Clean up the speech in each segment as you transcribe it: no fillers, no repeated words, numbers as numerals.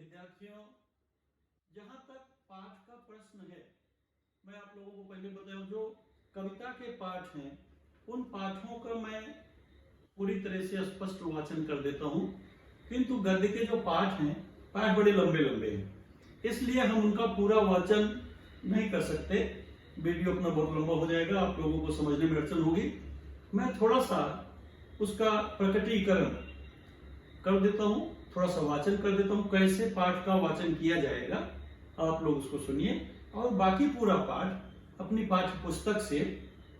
विद्यार्थियों, जहां तक पाठ का प्रश्न है, मैं आप लोगों को पहले बताऊं, जो कविता के पाठ हैं उन पाठों का मैं पूरी तरह से स्पष्ट वाचन कर देता हूं, किंतु गद्य के जो पाठ हैं, पाठ बड़े लंबे लंबे हैं, इसलिए हम उनका पूरा वाचन नहीं कर सकते। वीडियो अपना बहुत लंबा हो जाएगा, आप लोगों को समझने में अड़चन होगी। मैं थोड़ा सा उसका प्रकटीकरण कर देता हूं, थोड़ा सा वाचन कर देता हूं, कैसे पाठ का वाचन किया जाएगा। आप लोग उसको सुनिए और बाकी पूरा पाठ अपनी पाठ्य पुस्तक से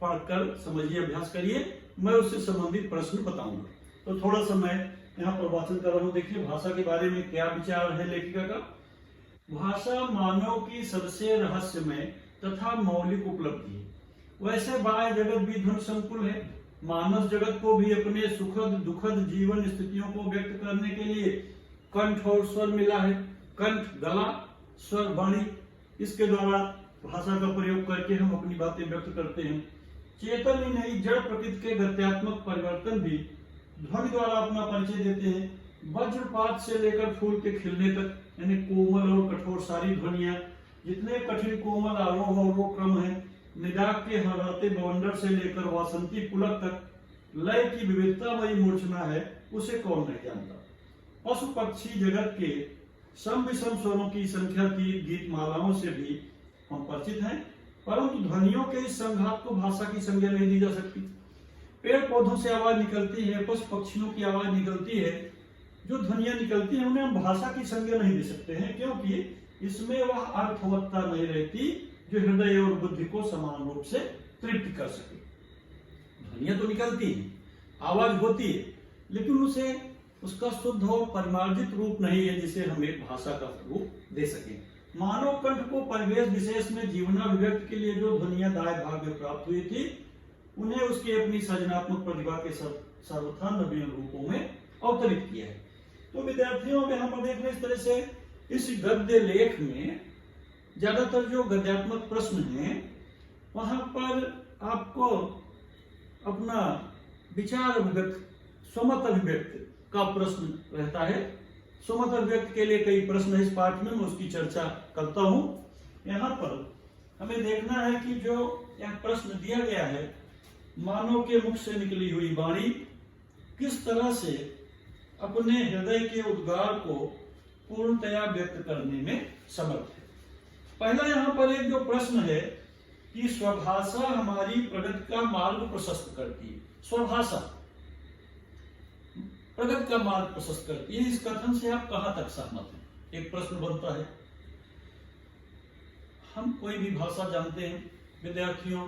पढ़कर समझिए, अभ्यास करिए। मैं उससे संबंधित प्रश्न बताऊंगा। तो थोड़ा सा मैं यहाँ पर वाचन कर रहा हूँ। देखिए, भाषा के बारे में क्या विचार है लेखिका का। भाषा मानव की सबसे रहस्यमय तथा मौलिक उपलब्धि है। वैसे बाह्य जगत भी ध्वनि संकुल है। मानव जगत को भी अपने सुखद दुखद जीवन स्थितियों को व्यक्त करने के लिए कंठ और स्वर मिला है। कंठ गला, स्वर वाणी, इसके द्वारा भाषा का प्रयोग करके हम अपनी बातें व्यक्त करते हैं। चेतन ही नहीं, जड़ प्रकृति के गत्यात्मक परिवर्तन भी ध्वनि द्वारा अपना परिचय देते हैं। वज्रपात से लेकर फूल के खिलने तक, यानी कोमल और कठोर सारी ध्वनियां, जितने कठिन कोमल आरोह अवरोह क्रम है, निदाग के हराते बवंडर से लेकर वासंती पुलक तक लय की विविधतामयी मूर्छना है, उसे कौन नहीं जानता। पशु पक्षी जगत के सम विषम स्वरों की संख्या की गीत मालाओं से भी हम परिचित हैं, परंतु ध्वनियों के इस संघात को भाषा की संज्ञा नहीं दी जा सकती। पेड़ पौधों से आवाज निकलती है, पशु पक्षियों की आवाज निकलती है, जो ध्वनियां निकलती हैं उन्हें हम भाषा की संज्ञा नहीं दे सकते हैं, क्योंकि इसमें वह अर्थवत्ता नहीं रहती जो हृदय और बुद्धि को समान रूप से तृप्त कर सके। ध्वनियां तो निकलती है, आवाज होती है, लेकिन उसे उसका शुद्ध और परिमार्जित रूप नहीं है जिसे हम एक भाषा का रूप दे सके। मानव कंठ को परिवेश विशेष में जीवनाभिव्यक्ति के लिए जो ध्वनियां दाय भाग में प्राप्त हुई थी, उन्हें उसकी अपनी सृजनात्मक प्रतिभा के सर्वथा नवीन रूपों में अवतरित किया है। तो विद्यार्थियों में हम देख रहे हैं इस तरह से इस गद्य लेख में ज्यादातर जो गद्यात्मक प्रश्न हैं, वहां पर आपको अपना विचार अभिव्यक्त, स्वमत अभिव्यक्त का प्रश्न रहता है। स्वमत अभिव्यक्त के लिए कई प्रश्न है इस पाठ में, मैं उसकी चर्चा करता हूं। यहाँ पर हमें देखना है कि जो यह प्रश्न दिया गया है, मानव के मुख से निकली हुई वाणी किस तरह से अपने हृदय के उद्गार को पूर्णतया व्यक्त करने में समर्थ है। पहला यहाँ पर एक जो प्रश्न है कि स्वभाषा हमारी प्रगति का मार्ग प्रशस्त करती है। स्वभाषा प्रगति का मार्ग प्रशस्त करती है, इस कथन से आप कहां तक सहमत हैं? एक प्रश्न बनता है। हम कोई भी भाषा जानते हैं विद्यार्थियों,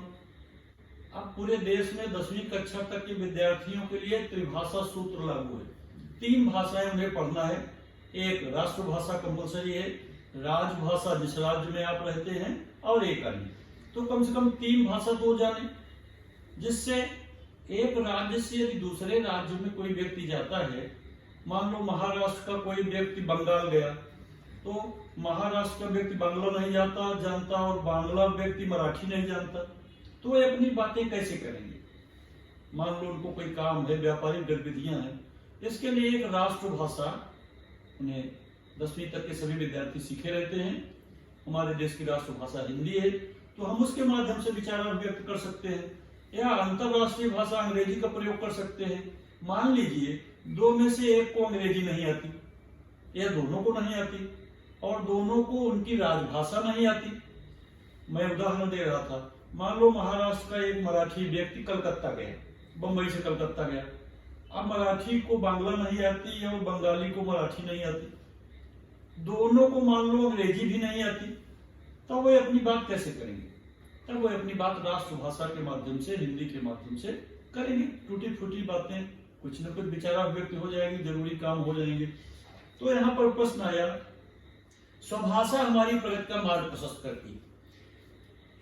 अब पूरे देश में 10वीं कक्षा तक के विद्यार्थियों के लिए त्रिभाषा सूत्र लागू है। 3 भाषाएं उन्हें पढ़ना है। एक राष्ट्रभाषा कंपलसरी है, राजभाषा जिस राज्य में आप रहते हैं, और एक अन्य। तो कम से कम 3 भाषा तो जाने, जिससे एक राज्य से यदि दूसरे राज्य में कोई व्यक्ति जाता है, मान लो महाराष्ट्र का कोई व्यक्ति बंगाल गया, तो महाराष्ट्र का व्यक्ति बांग्ला नहीं जानता और बांग्ला व्यक्ति मराठी नहीं जानता, तो वे अपनी बातें कैसे करेंगे? मान लो उनको कोई काम है, व्यापारिक गतिविधियां हैं, इसके लिए एक राष्ट्रभाषा उन्हें 10वीं तक के सभी विद्यार्थी सीखे रहते हैं। हमारे देश की राष्ट्रभाषा हिंदी है, तो हम उसके माध्यम से विचार व्यक्त कर सकते हैं, या अंतरराष्ट्रीय भाषा अंग्रेजी का प्रयोग कर सकते हैं। मान लीजिए 2 में से एक को अंग्रेजी नहीं आती, या दोनों को नहीं आती, और दोनों को उनकी राजभाषा नहीं आती। मैं उदाहरण दे रहा था, मान लो महाराष्ट्र का एक मराठी व्यक्ति कलकत्ता गया, बंबई से कलकत्ता गया। अब मराठी को बांग्ला नहीं आती और बंगाली को मराठी नहीं आती, दोनों को मान लो अंग्रेजी भी नहीं आती, तो वे अपनी बात कैसे करेंगे? तब वो अपनी बात राष्ट्रभाषा के माध्यम से, हिंदी के माध्यम से करेंगे। टूटी फूटी बातें, कुछ न कुछ विचारा व्यक्त हो जाएगी, जरूरी काम हो जाएंगे। तो यहाँ पर प्रश्न आया, स्वभाषा हमारी प्रगति का मार्ग प्रशस्त करती है।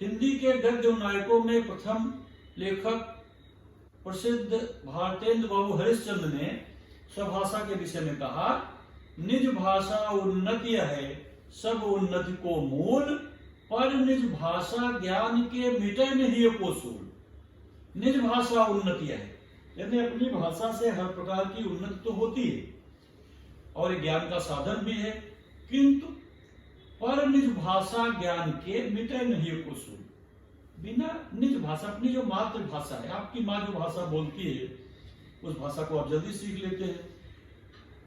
हिंदी के गद्य नायकों में प्रथम लेखक प्रसिद्ध भारतेंद्र बाबू हरिश्चंद्र ने स्वभाषा के विषय में कहा, निज भाषा उन्नति है, सब उन्नति को मूल, पर निज भाषा ज्ञान के मिटे नहीं को सूल। निज भाषा उन्नति है, यानी अपनी भाषा से हर प्रकार की उन्नति तो होती है और ज्ञान का साधन भी है, किंतु पर निज भाषा ज्ञान के मिटे नहीं कुसुम। बिना निज भाषा, अपनी जो मातृभाषा है, आपकी माँ जो भाषा बोलती है उस भाषा को आप जल्दी सीख लेते हैं।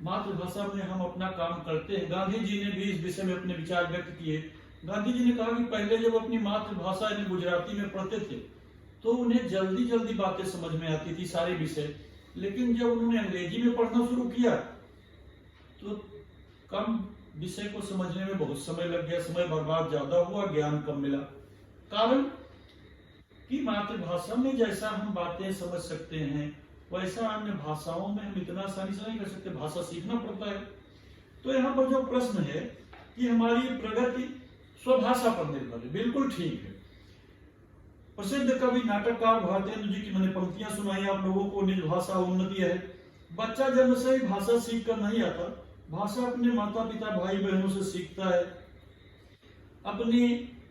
मातृभाषा में हम अपना काम करते हैं। गांधी जी ने भी इस विषय में अपने विचार व्यक्त किए। गांधी जी ने कहा कि पहले जब अपनी मातृभाषा यानी गुजराती में पढ़ते थे तो उन्हें जल्दी जल्दी बातें समझ में आती थी, सारे विषय। लेकिन जब उन्होंने अंग्रेजी में पढ़ना शुरू किया तो कम विषय को समझने में बहुत समय लग गया, समय बर्बाद ज्यादा हुआ, ज्ञान कम मिला। कारण कि मातृभाषा में जैसा हम बातें समझ सकते हैं वैसा अन्य भाषाओं में हम इतना आसानी से नहीं कर सकते, भाषा सीखना पड़ता है। तो यहाँ पर जो प्रश्न है कि हमारी प्रगति स्वभाषा पर निर्भर है, बिल्कुल ठीक है। प्रसिद्ध कवि नाटककार भारतेंदु जी की मैंने पंक्तियां सुनाई आप लोगों को। निज भाषा उन्नति है। बच्चा जन्म से ही भाषा सीख कर नहीं आता, भाषा अपने माता पिता भाई बहनों से सीखता है। अपनी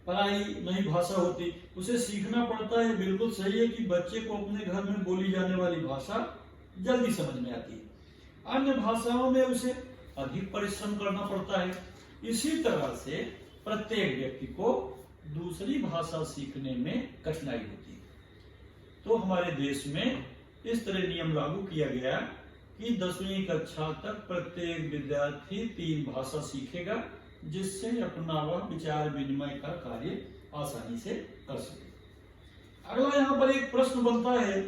पढ़ाई नई भाषा होती, उसे सीखना पड़ता है। बिल्कुल सही है कि बच्चे को अपने घर में बोली जाने वाली भाषा जल्दी समझ में आती है, अन्य भाषाओं में उसे अधिक परिश्रम करना पड़ता है। इसी तरह से प्रत्येक व्यक्ति को दूसरी भाषा सीखने में कठिनाई होती है। तो हमारे देश में इस तरह नियम लागू किया गया कि 10वीं कक्षा तक प्रत्येक विद्यार्थी 3 भाषा सीखेगा, जिससे अपना वह विचार विनिमय का कार्य आसानी से कर सके। अगला यहाँ पर एक प्रश्न बनता है,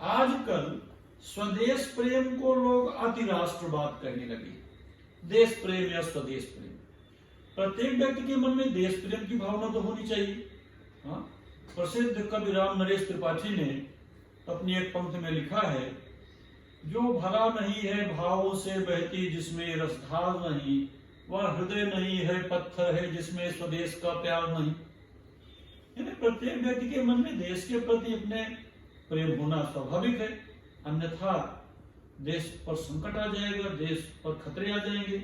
आजकल स्वदेश प्रेम को लोग अति राष्ट्रवाद कहने लगे। देश प्रेम या स्वदेश प्रेम, प्रत्येक व्यक्ति के मन में देश प्रेम की भावना तो होनी चाहिए। हाँ, प्रसिद्ध कवि राम नरेश त्रिपाठी ने अपनी एक पंक्ति में लिखा है, जो भरा नहीं है भावों से बहती जिसमें रसधार नहीं, वह हृदय नहीं है पत्थर है जिसमें स्वदेश का प्यार नहीं। यानी प्रत्येक व्यक्ति के मन में देश के प्रति अपने प्रेम होना स्वाभाविक है, अन्यथा देश पर संकट आ जाएगा, देश पर खतरे आ जाएंगे।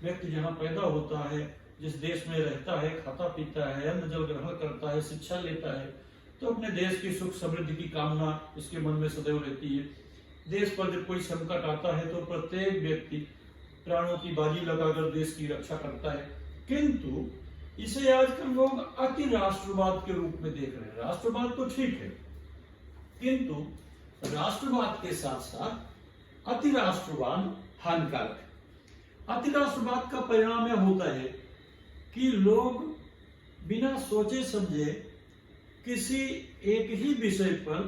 व्यक्ति जहाँ पैदा होता है, जिस देश में रहता है, खाता पीता है, अन्न जल ग्रहण करता है, शिक्षा लेता है, तो अपने देश की सुख समृद्धि की कामना इसके मन में सदैव रहती है। देश पर जब कोई संकट आता है तो प्रत्येक व्यक्ति प्राणों की बाजी लगाकर देश की रक्षा करता है। किंतु इसे आजकल लोग अति राष्ट्रवाद के रूप में देख रहे हैं। राष्ट्रवाद तो ठीक है, किंतु राष्ट्रवाद के साथ साथ अति राष्ट्रवाद हानिकारक है। अति राष्ट्रवाद का परिणाम यह होता है कि लोग बिना सोचे समझे किसी एक ही विषय पर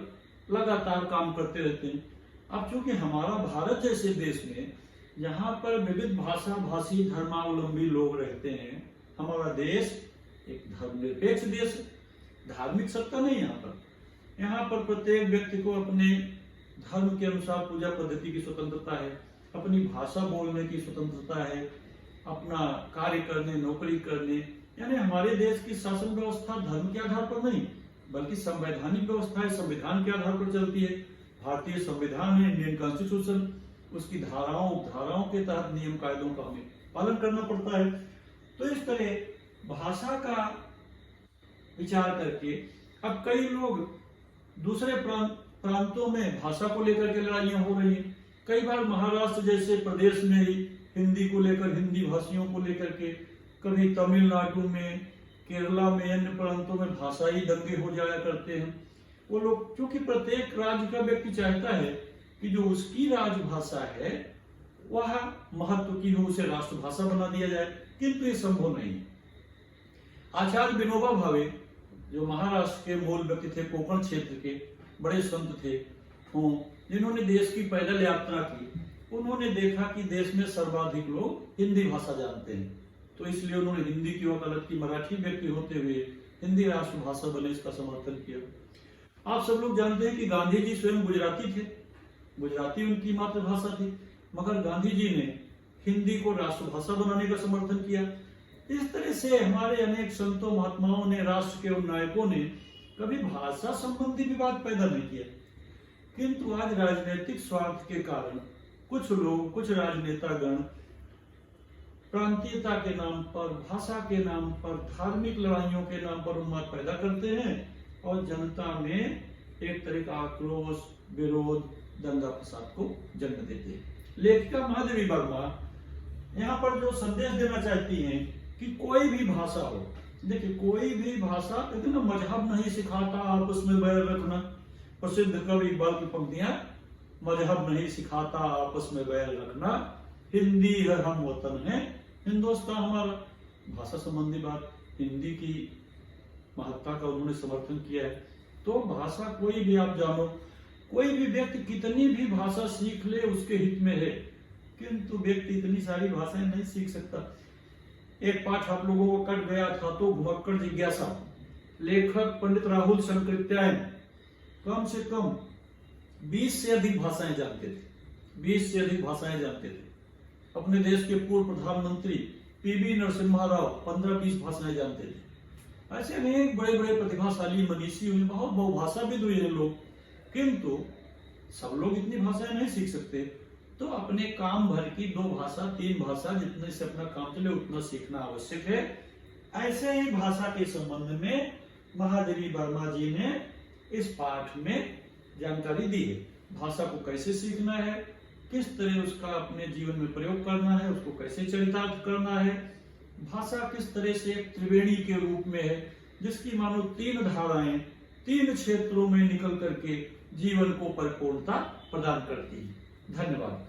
लगातार काम करते रहते हैं। अब चूंकि हमारा भारत जैसे देश में यहाँ पर विविध भाषा भाषी धर्मावलंबी लोग रहते हैं, हमारा देश एक धर्मनिरपेक्ष देश है, धार्मिक सत्ता नहीं। यहाँ पर प्रत्येक व्यक्ति को अपने धर्म के अनुसार पूजा पद्धति की स्वतंत्रता है, अपनी भाषा बोलने की स्वतंत्रता है, अपना कार्य करने, नौकरी करने। यानी हमारे देश की शासन व्यवस्था धर्म के आधार पर नहीं बल्कि संवैधानिक व्यवस्था है, संविधान के आधार पर चलती है। भारतीय संविधान है, इंडियन कॉन्स्टिट्यूशन, उसकी धाराओं के तहत नियम कायदों का हमें पालन करना पड़ता है। तो इस तरह भाषा का विचार करके अब कई लोग दूसरे प्रांतों में भाषा को लेकर के लड़ाइयां हो रही हैं। कई बार महाराष्ट्र जैसे प्रदेश में ही हिंदी को लेकर, हिंदी भाषियों को लेकर के, कभी तमिलनाडु में, केरला में, अन्य प्रांतों में भाषाई दंगे हो जाया करते हैं। वो लोग, क्योंकि प्रत्येक राज्य का व्यक्ति चाहता है कि जो उसकी राजभाषा है वह महत्व की हो, उसे राष्ट्रभाषा बना दिया जाए, किंतु ये संभव नहीं है। आचार्य विनोबा भावे जो महाराष्ट्र के मूल व्यक्ति थे, कोंकण क्षेत्र के बड़े संत थे, जिन्होंने देश की पैदल यात्रा की, उन्होंने देखा कि देश में सर्वाधिक लोग हिंदी भाषा जानते हैं, तो इसलिए उन्होंने हिंदी की वकालत की। मराठी व्यक्ति होते हुए हिंदी राष्ट्रभाषा बने, इसका समर्थन किया। आप सब लोग जानते हैं कि गांधी जी स्वयं गुजराती थे, गुजराती उनकी मातृभाषा थी, मगर गांधी जी ने हिंदी को राष्ट्रभाषा बनाने का समर्थन किया। इस तरह से हमारे अनेक संतों, महात्माओं ने, राष्ट्र के नायकों ने कभी भाषा संबंधी विवाद पैदा नहीं किया। किंतु आज राजनीतिक स्वार्थ के कारण कुछ लोग, कुछ राजनेतागण प्रांतीयता के नाम पर, भाषा के नाम पर, धार्मिक लड़ाइयों के नाम पर उन्माद पैदा करते हैं और जनता में एक तरह का आक्रोश, विरोध, दंगा फसाद को जन्म देते हैं। लेखिका माधवी वर्मा यहाँ पर जो संदेश देना चाहती हैं कि कोई भी भाषा हो, देखिए कोई भी भाषा, लेकिन मजहब नहीं सिखाता आपस में बैर रखना। प्रसिद्ध कवि इकबाल की पंक्तियां, मजहब नहीं सिखाता आपस में बैर रखना, हिंदी है हम वतन है हिंदुस्तान हमारा। भाषा संबंधी बात, हिंदी की महत्ता का उन्होंने समर्थन किया है। तो भाषा कोई भी आप जानो, कोई भी व्यक्ति कितनी भी भाषा सीख ले उसके हित में है, किंतु व्यक्ति इतनी सारी भाषाएं नहीं सीख सकता। एक पाठ आप लोगों को कट गया था तो घुमक्कड़ जिज्ञासा, लेखक पंडित राहुल शंकरित्यायन कम से कम 20 से अधिक भाषाएं जानते थे, 20 से अधिक भाषाएं जानते थे। अपने देश के पूर्व प्रधानमंत्री पीवी नरसिम्हा राव 15-20 भाषाएं जानते थे। ऐसे अनेक बड़े बड़े प्रतिभाशाली मनीषी हुए, बहुत बहुभाषाविद हुए हैं लोग, किंतु सब लोग इतनी भाषाएं नहीं सीख सकते। तो अपने काम भर की 2 भाषा 3 भाषा जितने से अपना काम चले उतना सीखना आवश्यक है। ऐसे ही भाषा के संबंध में महादेवी वर्मा जी ने इस पाठ में जानकारी दी है। भाषा को कैसे सीखना है, किस तरह उसका अपने जीवन में प्रयोग करना है, उसको कैसे चरितार्थ करना है। भाषा किस तरह से एक त्रिवेणी के रूप में है, जिसकी मानो 3 धाराएं 3 क्षेत्रों में निकल करके जीवन को परिपूर्णता प्रदान करती है। धन्यवाद।